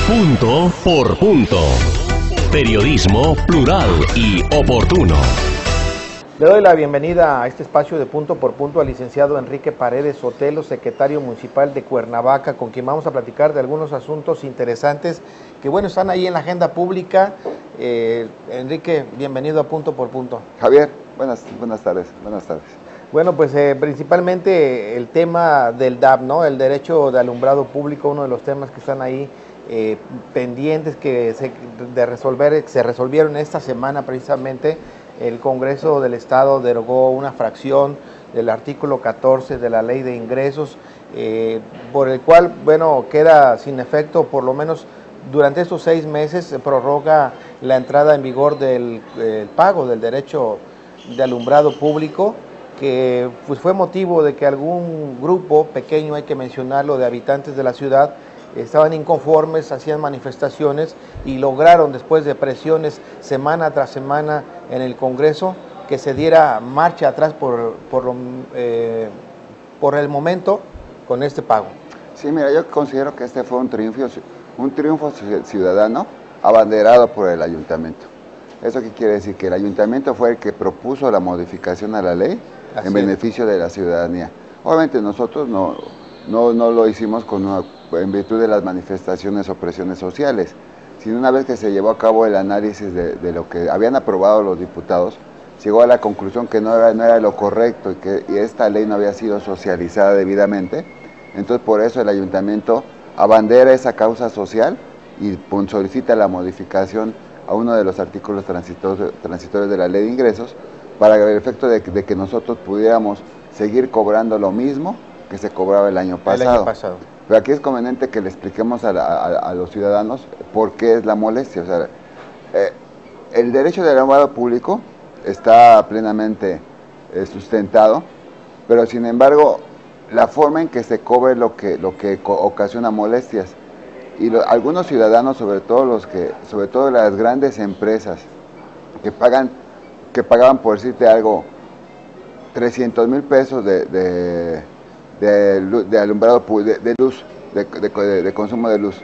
Punto por punto. Periodismo plural y oportuno. Le doy la bienvenida a este espacio de Punto por Punto al licenciado Enrique Paredes Sotelo, secretario municipal de Cuernavaca, con quien vamos a platicar de algunos asuntos interesantes que, bueno, están ahí en la agenda pública. Enrique, bienvenido a Punto por Punto. Javier, buenas tardes. Bueno, pues principalmente el tema del DAP, ¿no? El derecho de alumbrado público, uno de los temas que están ahí pendientes que se resolvieron esta semana precisamente. El Congreso del Estado derogó una fracción del artículo 14 de la Ley de Ingresos, por el cual, bueno, queda sin efecto por lo menos durante estos 6 meses. Se prorroga la entrada en vigor del pago del derecho de alumbrado público, que pues fue motivo de que algún grupo pequeño, hay que mencionarlo, de habitantes de la ciudad estaban inconformes, hacían manifestaciones y lograron, después de presiones semana tras semana en el Congreso, que se diera marcha atrás por el momento con este pago. Sí, mira, yo considero que este fue un triunfo ciudadano abanderado por el ayuntamiento. ¿Eso qué quiere decir? Que el ayuntamiento fue el que propuso la modificación a la ley en beneficio de la ciudadanía. Obviamente nosotros no lo hicimos en virtud de las manifestaciones o presiones sociales, sino una vez que se llevó a cabo el análisis de lo que habían aprobado los diputados, llegó a la conclusión que no era lo correcto y esta ley no había sido socializada debidamente. Entonces por eso el ayuntamiento abandera esa causa social y solicita la modificación a uno de los artículos transitorios de la Ley de Ingresos para el efecto de que nosotros pudiéramos seguir cobrando lo mismo que se cobraba el año pasado. Pero aquí es conveniente que le expliquemos a los ciudadanos por qué es la molestia. O sea, el derecho del alumbrado público está plenamente sustentado, pero sin embargo la forma en que se cobre lo que ocasiona molestias. Y algunos ciudadanos, sobre todo las grandes empresas que pagaban, por decirte algo, 300,000 pesos de alumbrado de luz, de consumo de luz,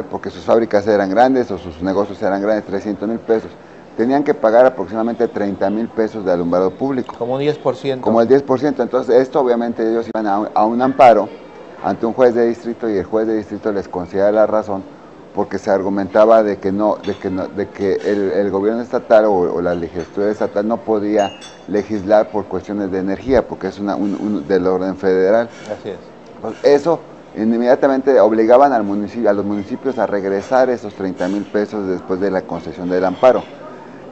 porque sus fábricas eran grandes o sus negocios eran grandes, 300,000 pesos. Tenían que pagar aproximadamente 30,000 pesos de alumbrado público. Como 10%. Como el 10%. Entonces, esto obviamente ellos iban a un amparo ante un juez de distrito y el juez de distrito les concedía la razón porque se argumentaba de que el gobierno estatal o la legislatura estatal no podía legislar por cuestiones de energía, porque es del orden federal. Así es. Pues eso inmediatamente obligaban a los municipios a regresar esos 30,000 pesos después de la concesión del amparo.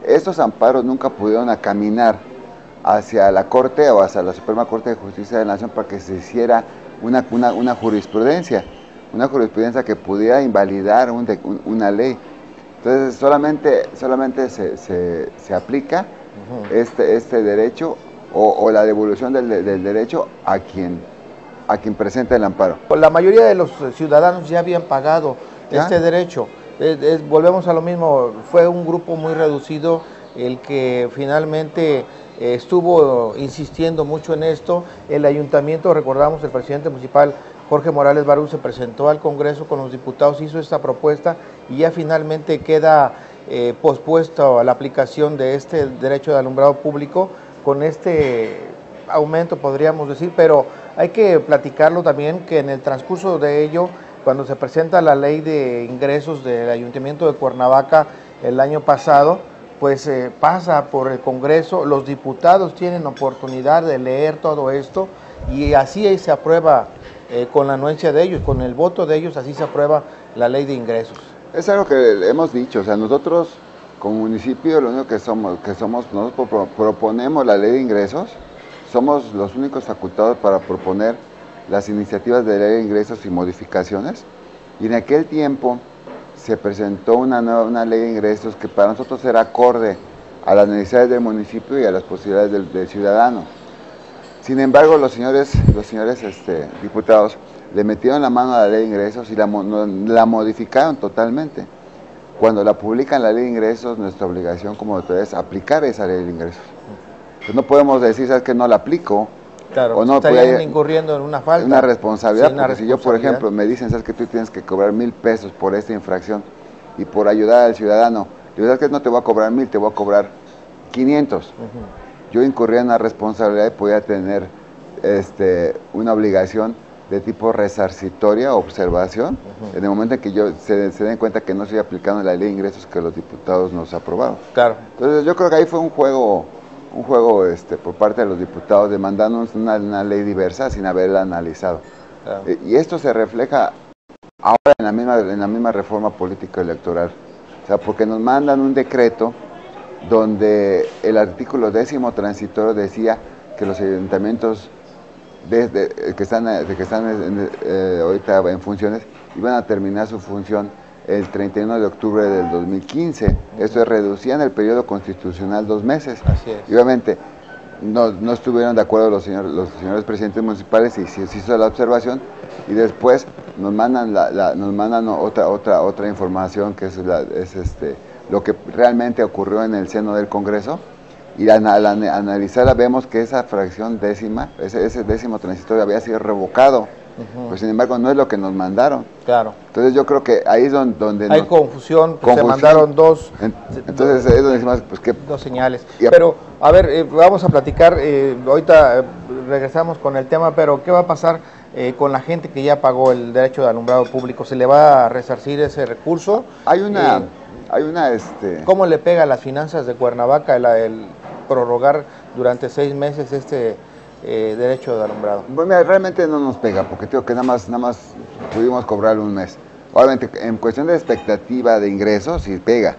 Estos amparos nunca pudieron caminar hacia la Corte o hacia la Suprema Corte de Justicia de la Nación para que se hiciera una jurisprudencia que pudiera invalidar una ley. Entonces solamente se aplica este derecho o la devolución del derecho a quien presenta el amparo. La mayoría de los ciudadanos ya habían pagado este derecho. Volvemos a lo mismo, fue un grupo muy reducido el que finalmente estuvo insistiendo mucho en esto. El ayuntamiento, recordamos, el presidente municipal Jorge Morales Barú se presentó al Congreso con los diputados, hizo esta propuesta y ya finalmente queda pospuesto a la aplicación de este derecho de alumbrado público con este aumento, podríamos decir, pero hay que platicarlo también que en el transcurso de ello, cuando se presenta la Ley de Ingresos del Ayuntamiento de Cuernavaca el año pasado, pues pasa por el Congreso, los diputados tienen oportunidad de leer todo esto y así se aprueba con la anuencia de ellos, con el voto de ellos, así se aprueba la Ley de Ingresos. Es algo que hemos dicho, o sea, nosotros como municipio lo único que somos nosotros proponemos la Ley de Ingresos, somos los únicos facultados para proponer las iniciativas de Ley de Ingresos y modificaciones, y en aquel tiempo se presentó una Ley de Ingresos que para nosotros era acorde a las necesidades del municipio y a las posibilidades del ciudadano. Sin embargo, los señores diputados le metieron la mano a la Ley de Ingresos y la modificaron totalmente. Cuando la publican la Ley de Ingresos, nuestra obligación como autoridad es aplicar esa Ley de Ingresos. Pues no podemos decir, ¿sabes qué? No la aplico, Claro, o no estarían incurriendo en una falta. Una responsabilidad, Sí, una porque si yo, por ejemplo, me dicen, sabes que tú tienes que cobrar 1,000 pesos por esta infracción y por ayudar al ciudadano, la verdad es que no te voy a cobrar 1,000, te voy a cobrar 500. Yo incurría en una responsabilidad y podía tener una obligación de tipo resarcitoria, observación, en el momento en que se den cuenta que no estoy aplicando la ley de ingresos que los diputados nos aprobaron. Claro. Entonces yo creo que ahí fue un juego por parte de los diputados demandándonos una ley diversa sin haberla analizado. Claro. Y esto se refleja ahora en la misma reforma política electoral. O sea, porque nos mandan un decreto donde el artículo 10º transitorio decía que los ayuntamientos que están ahorita en funciones iban a terminar su función el 31 de octubre del 2015. Esto es, reducían el periodo constitucional 2 meses. Así es. Y obviamente no estuvieron de acuerdo los señores presidentes municipales y se hizo la observación y después nos mandan otra información que es lo que realmente ocurrió en el seno del Congreso. Y al analizarla vemos que esa fracción décima, ese 10º transitorio había sido revocado. Pues sin embargo no es lo que nos mandaron. Claro. Entonces yo creo que ahí es donde hay confusión, se mandaron dos. Entonces ahí es donde decimos, pues que... Dos señales. Pero, a ver, vamos a platicar, ahorita regresamos con el tema, pero ¿qué va a pasar con la gente que ya pagó el derecho de alumbrado público? ¿Se le va a resarcir ese recurso? ¿Cómo le pega a las finanzas de Cuernavaca el prorrogar durante 6 meses derecho de alumbrado? Pues mira, realmente no nos pega, porque digo que nada más pudimos cobrar un mes. Obviamente, en cuestión de expectativa de ingresos, sí pega.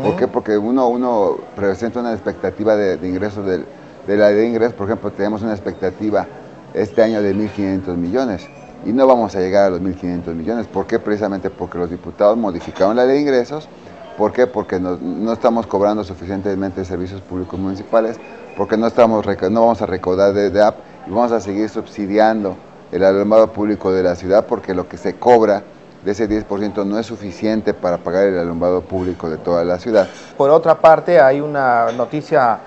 ¿Por qué? Porque uno presenta una expectativa de ingresos de la ley de ingresos. Por ejemplo, tenemos una expectativa este año de 1,500 millones y no vamos a llegar a los 1,500 millones. ¿Por qué? Precisamente porque los diputados modificaron la ley de ingresos. ¿Por qué? Porque no estamos cobrando suficientemente servicios públicos municipales, porque no vamos a recaudar de DAP y vamos a seguir subsidiando el alumbrado público de la ciudad, porque lo que se cobra de ese 10% no es suficiente para pagar el alumbrado público de toda la ciudad. Por otra parte, hay una noticia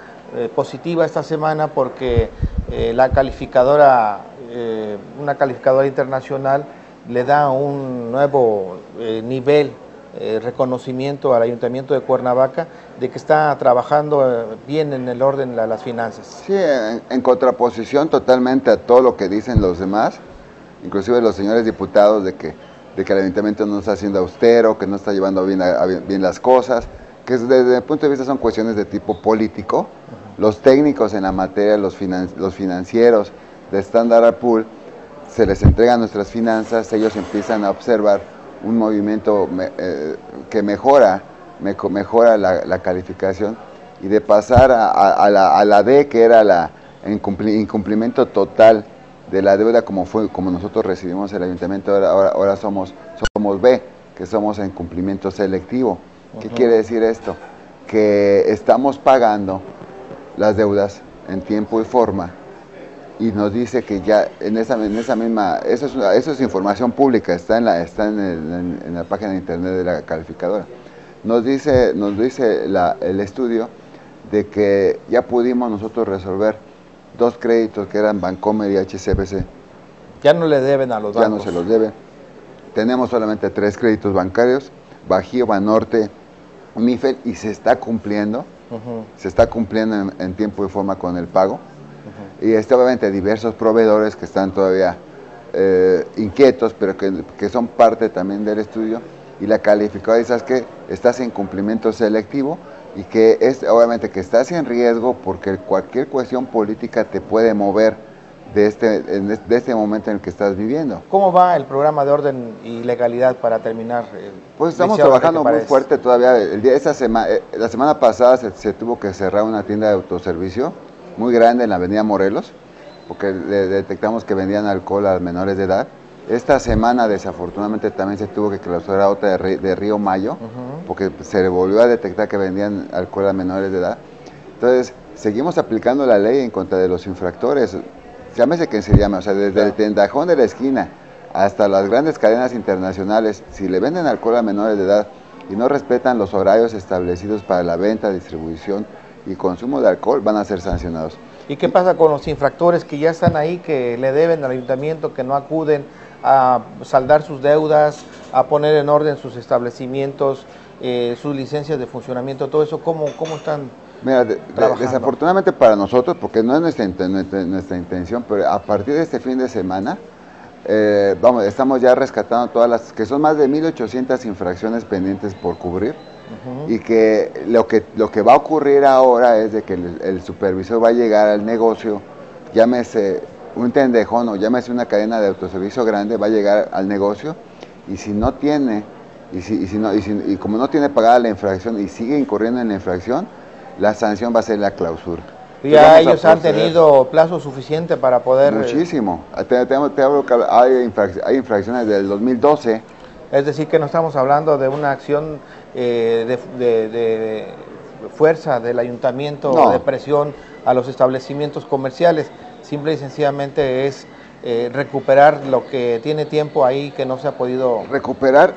positiva esta semana porque una calificadora internacional le da un nuevo nivel, reconocimiento al Ayuntamiento de Cuernavaca de que está trabajando bien en el orden de las finanzas. Sí, en contraposición totalmente a todo lo que dicen los demás, inclusive los señores diputados de que el Ayuntamiento no está haciendo austero, que no está llevando bien las cosas, que desde el punto de vista son cuestiones de tipo político. Los técnicos en la materia, los financieros de Standard & Poor's, se les entregan nuestras finanzas, ellos empiezan a observar un movimiento que mejora la calificación, y de pasar a la D, que era el incumplimiento total de la deuda como nosotros recibimos el ayuntamiento, ahora somos B, que somos en cumplimiento selectivo. ¿Qué quiere decir esto? Que estamos pagando las deudas en tiempo y forma, y nos dice que ya en esa misma, eso es información pública, está en la página de internet de la calificadora. Nos dice el estudio de que ya pudimos nosotros resolver 2 créditos que eran Bancomer y HSBC. Ya no le deben a los bancos. Ya no se los deben. Tenemos solamente 3 créditos bancarios, Bajío, Banorte, MIFEL, y se está cumpliendo. Se está cumpliendo en tiempo y forma con el pago. Y obviamente diversos proveedores que están todavía inquietos, pero que son parte también del estudio, y la calificadora dice que estás en cumplimiento selectivo y que obviamente que estás en riesgo porque cualquier cuestión política te puede mover de este momento en el que estás viviendo. ¿Cómo va el programa de orden y legalidad para terminar? Pues estamos trabajando muy fuerte todavía. La semana pasada se tuvo que cerrar una tienda de autoservicio muy grande en la avenida Morelos, porque detectamos que vendían alcohol a menores de edad. Esta semana desafortunadamente también se tuvo que clausurar otra de Río Mayo, porque se volvió a detectar que vendían alcohol a menores de edad. Entonces seguimos aplicando la ley en contra de los infractores, llámese quien se llame, o sea, desde el tendajón de la esquina hasta las grandes cadenas internacionales. Si le venden alcohol a menores de edad y no respetan los horarios establecidos para la venta, distribución y consumo de alcohol, van a ser sancionados. ¿Y qué pasa con los infractores que ya están ahí, que le deben al ayuntamiento, que no acuden a saldar sus deudas, a poner en orden sus establecimientos, sus licencias de funcionamiento, todo eso? ¿Cómo están Mira, trabajando? Desafortunadamente para nosotros, porque no es nuestra intención, pero a partir de este fin de semana, estamos ya rescatando todas las, que son más de 1,800 infracciones pendientes por cubrir. Y que lo que va a ocurrir ahora es de que el supervisor va a llegar al negocio, llámese un tendejón o llámese una cadena de autoservicio grande, va a llegar al negocio, y si no tiene, y como no tiene pagada la infracción y sigue incurriendo en la infracción, la sanción va a ser la clausura. Ya ellos han tenido plazo suficiente para poder... Muchísimo. Hay infracciones del 2012. Es decir, que no estamos hablando de una acción de fuerza del ayuntamiento, No. de presión a los establecimientos comerciales. Simple y sencillamente es recuperar lo que tiene tiempo ahí que no se ha podido... Recuperar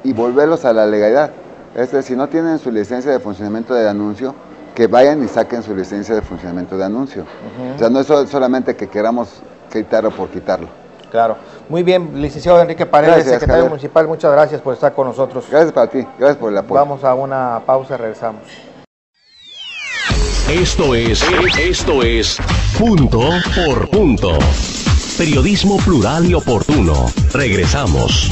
y volverlos a la legalidad. Es decir, si no tienen su licencia de funcionamiento de anuncio, que vayan y saquen su licencia de funcionamiento de anuncio. O sea, no es solamente que queramos quitarlo por quitarlo. Claro. Muy bien, licenciado Enrique Paredes, Gracias, secretario Javier. municipal, muchas gracias por estar con nosotros. Gracias para ti, gracias por el apoyo. Vamos a una pausa, regresamos. Esto es Punto por Punto. Periodismo plural y oportuno. Regresamos.